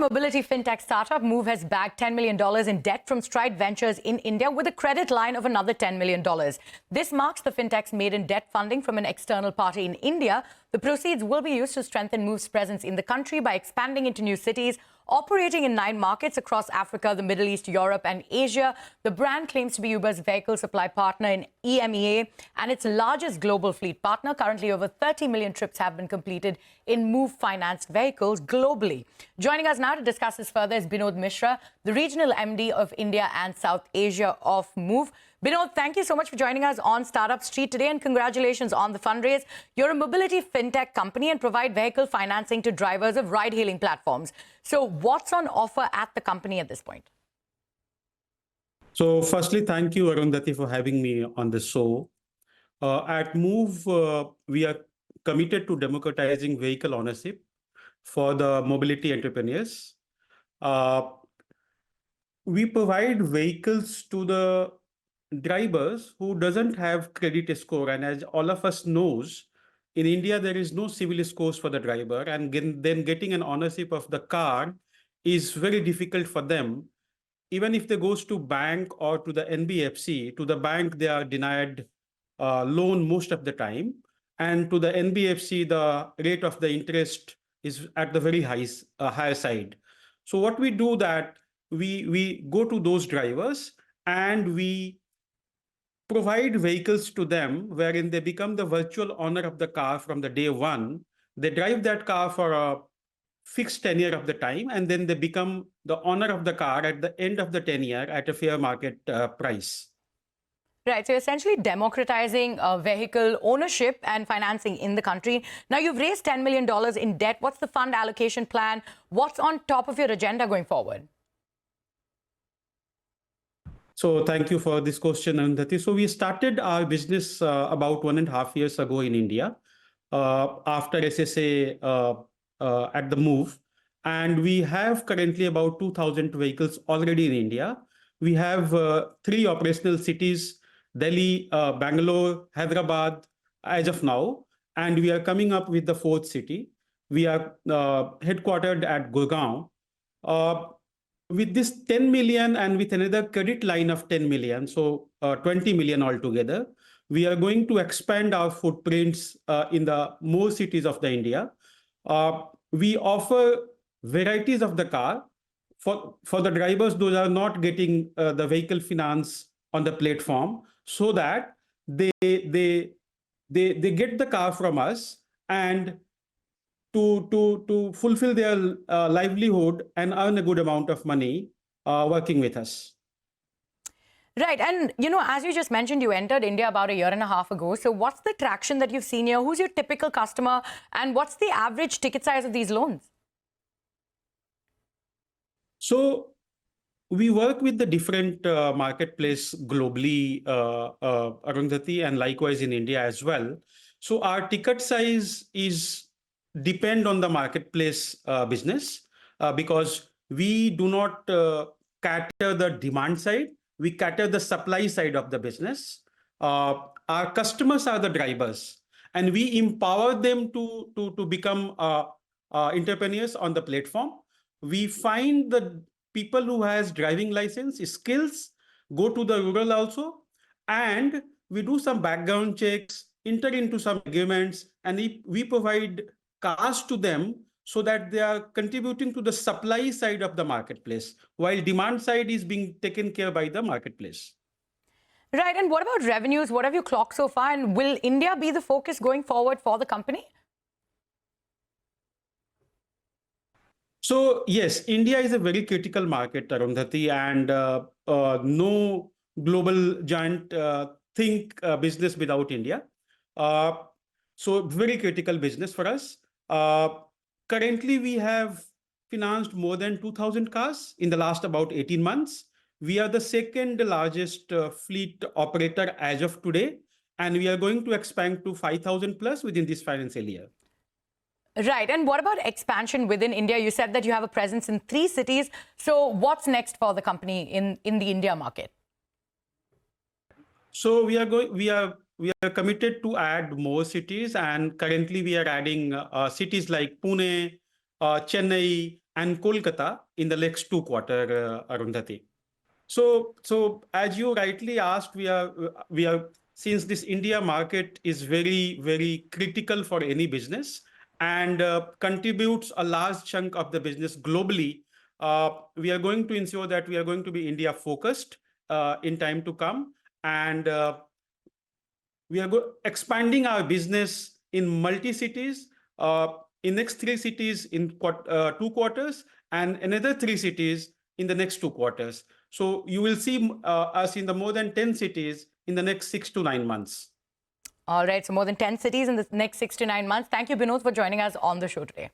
mobility fintech startup Moove has bagged $10 million in debt from Stride Ventures in India with a credit line of another $10 million. This marks the fintech's maiden debt funding from an external party in India. The proceeds will be used to strengthen Moove's presence in the country by expanding into new cities, operating in 9 markets across Africa, the Middle East, Europe and Asia. The brand claims to be Uber's vehicle supply partner in EMEA and its largest global fleet partner. Currently, over 30 million trips have been completed in Moove-financed vehicles globally. Joining us now to discuss this further is Binod Mishra, the regional MD of India and South Asia of Moove. Binod, thank you so much for joining us on Startup Street today, and congratulations on the fundraise. You're a mobility fintech company and provide vehicle financing to drivers of ride-hailing platforms. So what's on offer at the company at this point? So firstly, thank you, Arundathi, for having me on the show. At Moove, we are committed to democratizing vehicle ownership for the mobility entrepreneurs. We provide vehicles to the drivers who doesn't have credit score, and as all of us knows, in India there is no civil scores for the driver, and then getting an ownership of the car is very difficult for them. Even if they goes to bank or to the NBFC, to the bank they are denied loan most of the time, and to the NBFC the rate of the interest is at the very higher side. So what we do that we go to those drivers and we provide vehicles to them wherein they become the virtual owner of the car from the day one. They drive that car for a fixed tenure of the time, and then they become the owner of the car at the end of the tenure at a fair market price. Right, so essentially democratizing vehicle ownership and financing in the country. Now, you've raised $10 million in debt. What's the fund allocation plan? What's on top of your agenda going forward? So thank you for this question, Arundathi. So we started our business about 1.5 years ago in India after SSA at the Moove. And we have currently about 2,000 vehicles already in India. We have 3 operational cities, Delhi, Bangalore, Hyderabad, as of now. And we are coming up with the 4th city. We are headquartered at Gurgaon. With this 10 million and with another credit line of 10 million, so 20 million altogether, we are going to expand our footprints in the more cities of the India. We offer varieties of the car for the drivers those are not getting the vehicle finance on the platform, so that they get the car from us and to fulfill their livelihood and earn a good amount of money working with us. Right. And, you know, as you just mentioned, you entered India about 1.5 years ago. So what's the traction that you've seen here? Who's your typical customer? And what's the average ticket size of these loans? So we work with the different marketplace globally, Arundathi, and likewise in India as well. So our ticket size depend on the marketplace business because we do not cater the demand side. We cater the supply side of the business. Our customers are the drivers, and we empower them to become entrepreneurs on the platform. We find the people who has driving license, skills, go to the rural also, and we do some background checks, enter into some agreements, and we provide cars to them so that they are contributing to the supply side of the marketplace, while demand side is being taken care by the marketplace. Right. And what about revenues? What have you clocked so far? And will India be the focus going forward for the company? So yes, India is a very critical market, Arundathi, and no global giant think business without India. So very critical business for us. Currently, we have financed more than 2,000 cars in the last about 18 months. We are the 2nd largest fleet operator as of today, and we are going to expand to 5,000 plus within this financial year. Right. And what about expansion within India? You said that you have a presence in 3 cities. So what's next for the company in the India market? So we are committed to add more cities, and currently we are adding cities like Pune, Chennai, and Kolkata in the next 2 quarters, Arundhati. So as you rightly asked, we are since this India market is very, very critical for any business and contributes a large chunk of the business globally, we are going to ensure that we are going to be India focused in time to come. And we are expanding our business in multi-cities, in next 3 cities in 2 quarters, and another 3 cities in the next 2 quarters. So you will see us in the more than 10 cities in the next 6 to 9 months. All right, so more than 10 cities in the next 6 to 9 months. Thank you, Binod, for joining us on the show today.